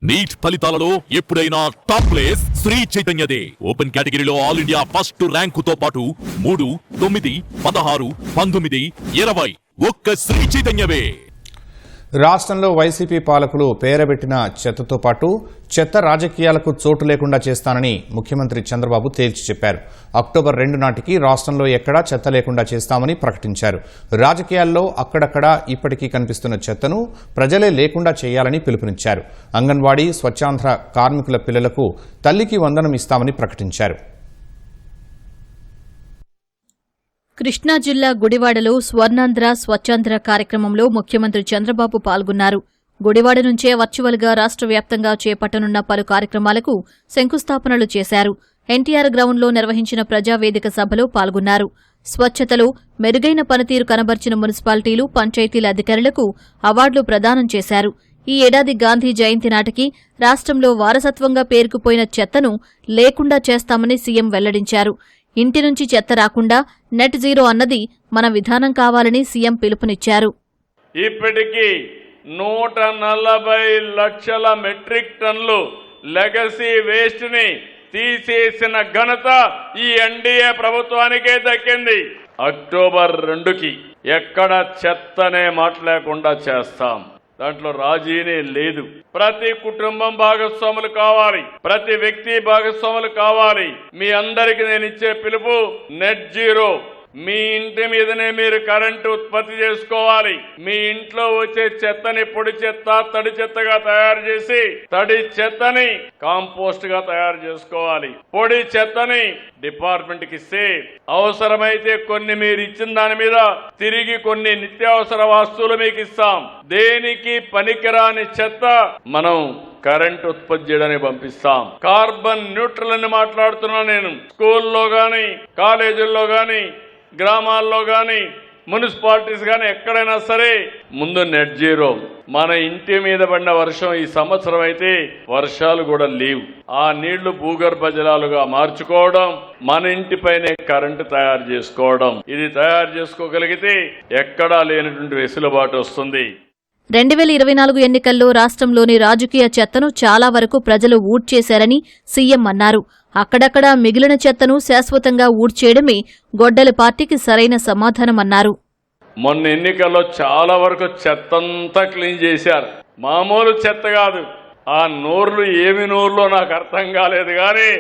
Neat ఫలితాలలో ఎప్పుడైనా top place Shri చైతన్యదే. Open కేటగిరీలో ఆల్ ఇండియా ఫస్ట్ ర్యాంకుతో పాటు 3, 9, 16, 19, 20 ఒక్క శ్రీ చైతన్యవే. రాష్ట్రంలో వైసీపీ పాలకులు పేరబెట్టిన చెత్తతో పాటు చెత్త రాజకీయాలకు చోటు లేకుండా చేస్తానని ముఖ్యమంత్రి చంద్రబాబు తేల్చి చెప్పారు. అక్టోబర్ 2 నాటికి రాష్ట్రంలో ఎక్కడా చెత్త లేకుండా చేస్తామని ప్రకటించారు. రాజకీయాల్లో అక్కడక్కడా ఇప్పటికీ కనిపిస్తున్న చెత్తను ప్రజలే లేకుండా చేయాలని పిలుపునిచ్చారు. అంగన్వాడీ స్వచ్ఛాంధ్ర కార్మికుల పిల్లలకు తల్లికి వందనం ఇస్తామని ప్రకటించారు. కృష్ణా జిల్లా గుడివాడలో స్వర్ణాంధ్ర స్వచ్ఛాంధ్ర కార్యక్రమంలో ముఖ్యమంత్రి చంద్రబాబు పాల్గొన్నారు. గుడివాడ నుంచే వర్చువల్గా రాష్ట్ర వ్యాప్తంగా చేపట్టనున్న పలు కార్యక్రమాలకు శంకుస్థాపనలు చేశారు. ఎన్టీఆర్ గ్రౌండ్లో నిర్వహించిన ప్రజావేదిక సభలో పాల్గొన్నారు. స్వచ్ఛతలో మెరుగైన పనితీరు కనబర్చిన మున్సిపాలిటీలు, పంచాయతీల అధికారులకు అవార్డులు ప్రదానం చేశారు. ఈ ఏడాది గాంధీ జయంతి నాటికి రాష్ట్రంలో వారసత్వంగా పేరుకుపోయిన చెత్తను లేకుండా చేస్తామని సీఎం వెల్లడించారు. ఇంటి నుంచి చెత్త రాకుండా నెట్ జీరో అన్నది మన విధానం కావాలని సీఎం పిలుపునిచ్చారు. ఇప్పటికీ 140 లక్షల మెట్రిక్ టన్నులు లెగసీ వేస్ట్ ని తీసేసిన ఘనత ఈ ఎన్డీఏ ప్రభుత్వానికే దక్కింది. అక్టోబర్ 2కి ఎక్కడ చెత్తనే మాట్లాడకుండా చేస్తాం. దాంట్లో రాజీనే లేదు. ప్రతి కుటుంబం భాగస్వాములు కావాలి, ప్రతి వ్యక్తి భాగస్వాములు కావాలి. మీ అందరికి నేను ఇచ్చే పిలుపు నెట్ జీరో. మీ ఇంటి మీదనే మీరు కరెంటు ఉత్పత్తి చేసుకోవాలి. మీ ఇంట్లో వచ్చే చెత్తని పొడి చెత్త, తడి చెత్తగా తయారు చేసి తడి చెత్తని కాంపోస్ట్ గా తయారు చేసుకోవాలి. పొడి చెత్తని డిపార్ట్మెంట్ కి ఇస్తే అవసరమైతే కొన్ని మీరు ఇచ్చిన దాని మీద తిరిగి కొన్ని నిత్యావసర వస్తువులు మీకు ఇస్తాం. దేనికి పనికిరాని చెత్త మనం కరెంట్ ఉత్పత్తి చేయడానికి పంపిస్తాం. కార్బన్ న్యూట్రల్ అని మాట్లాడుతున్నా నేను. స్కూల్లో గాని, కాలేజీల్లో గాని, గ్రామాల్లో గాని, మున్సిపాలిటీస్ గాని ఎక్కడైనా సరే ముందు నెట్ జీరో. మన ఇంటి మీద పడిన వర్షం ఈ సంవత్సరం అయితే వర్షాలు కూడా లేవు. ఆ నీళ్లు భూగర్భ జలాలుగా మార్చుకోవడం, మన ఇంటిపైనే కరెంటు తయారు చేసుకోవడం. ఇది తయారు చేసుకోగలిగితే ఎక్కడా లేనటువంటి వెసులుబాటు వస్తుంది. 2024 ఎన్నికల్లో రాష్ట్రంలోని రాజకీయ చెత్తను చాలా వరకు ప్రజలు ఊడ్చేశారని సీఎం అన్నారు. అక్కడక్కడా మిగిలిన చెత్తను శాశ్వతంగా ఊడ్చేయడమే గొడ్డలి పార్టీకి సరైన సమాధానమన్నారు. మొన్న ఎన్నికల్లో చాలా వరకు చెత్తంతా క్లీన్ చేశారు. మామూలు చెత్త కాదు. ఆ నోర్లు ఏమి నోర్లో నాకు అర్థం కాలేదు, కానీ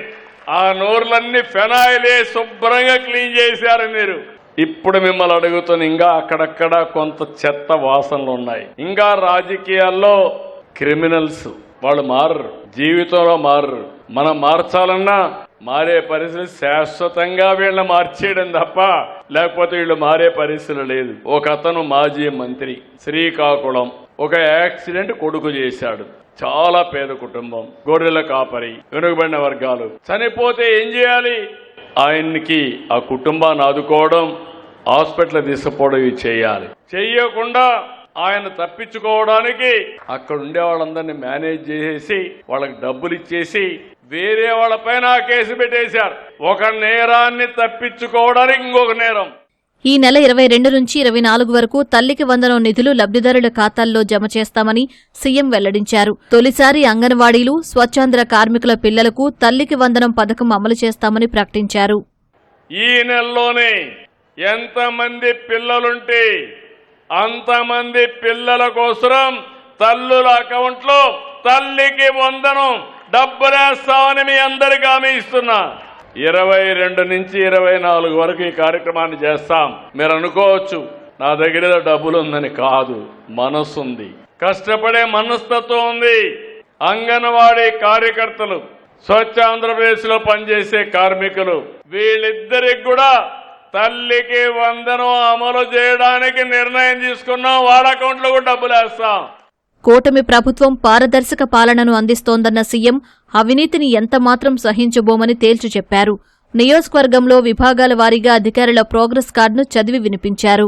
ఆ నోర్లన్నీ ఫెనాయిలే శుభ్రంగా క్లీన్ చేశారు మీరు. ఇప్పుడు మిమ్మల్ని అడుగుతున్న ఇంకా అక్కడక్కడ కొంత చెత్త వాసనలు ఉన్నాయి. ఇంకా రాజకీయాల్లో క్రిమినల్స్ వాళ్ళు మారరు, జీవితంలో మారరు. మనం మార్చాలన్నా మారే పరిస్థితి శాశ్వతంగా వీళ్ళని మార్చేయడం తప్ప లేకపోతే వీళ్ళు మారే పరిస్థితి లేదు. ఒక అతను మాజీ మంత్రి, శ్రీకాకుళం, ఒక యాక్సిడెంట్ కొడుకు చేశాడు. చాలా పేద కుటుంబం, గొర్రెల కాపరి, వెనుకబడిన వర్గాలు. చనిపోతే ఏం చేయాలి? ఆయన్ని ఆ కుటుంబాన్ని ఆదుకోవడం, హాస్పిటల్ తీసుకుపోవడం ఇవి చేయాలి. చెయ్యకుండా ఆయన తప్పించుకోవడానికి అక్కడ ఉండే వాళ్ళందరినీ మేనేజ్ చేసేసి వాళ్ళకి డబ్బులు ఇచ్చేసి వేరే వాళ్ళపైన కేసు పెట్టేశారు. ఒక నేరాన్ని తప్పించుకోవడానికి ఇంకొక నేరం. ఈ నెల 22 నుంచి 24 వరకు తల్లికి వందనం నిధులు లబ్ధిదారుల ఖాతాల్లో జమ చేస్తామని సీఎం వెల్లడించారు. తొలిసారి అంగన్వాడీలు, స్వచ్ఛాంధ్ర కార్మికుల పిల్లలకు తల్లికి వందనం పథకం అమలు చేస్తామని ప్రకటించారు. ఈ నెలలోనే ఎంతమంది పిల్లలుంటే అంతమంది పిల్లల కోసం తల్లుల అకౌంట్లో తల్లికి వందనం డబ్బులేస్తామని మీ అందరికీ హామీ ఇస్తున్నా. 22 నుంచి 24 వరకు ఈ కార్యక్రమాన్ని చేస్తాం. మీరు అనుకోవచ్చు నా దగ్గర డబ్బులు ఉందని. కాదు, మనసు ఉంది, కష్టపడే మనస్తత్వం ఉంది. అంగన్వాడీ కార్యకర్తలు, స్వచ్ఛ ఆంధ్రప్రదేశ్ లో పనిచేసే కార్మికులు, వీళ్ళిద్దరికి కూడా తల్లికి వందనం అమలు చేయడానికి నిర్ణయం తీసుకున్నాం. వాళ్ళ అకౌంట్లో కూడా డబ్బులు వేస్తాం. కూటమి ప్రభుత్వం పారదర్శక పాలనను అందిస్తోందన్న సీఎం అవినీతిని ఎంతమాత్రం సహించబోమని తేల్చి చెప్పారు. నియోజకవర్గంలో విభాగాల వారీగా అధికారుల ప్రోగ్రెస్ కార్డును చదివి వినిపించారు.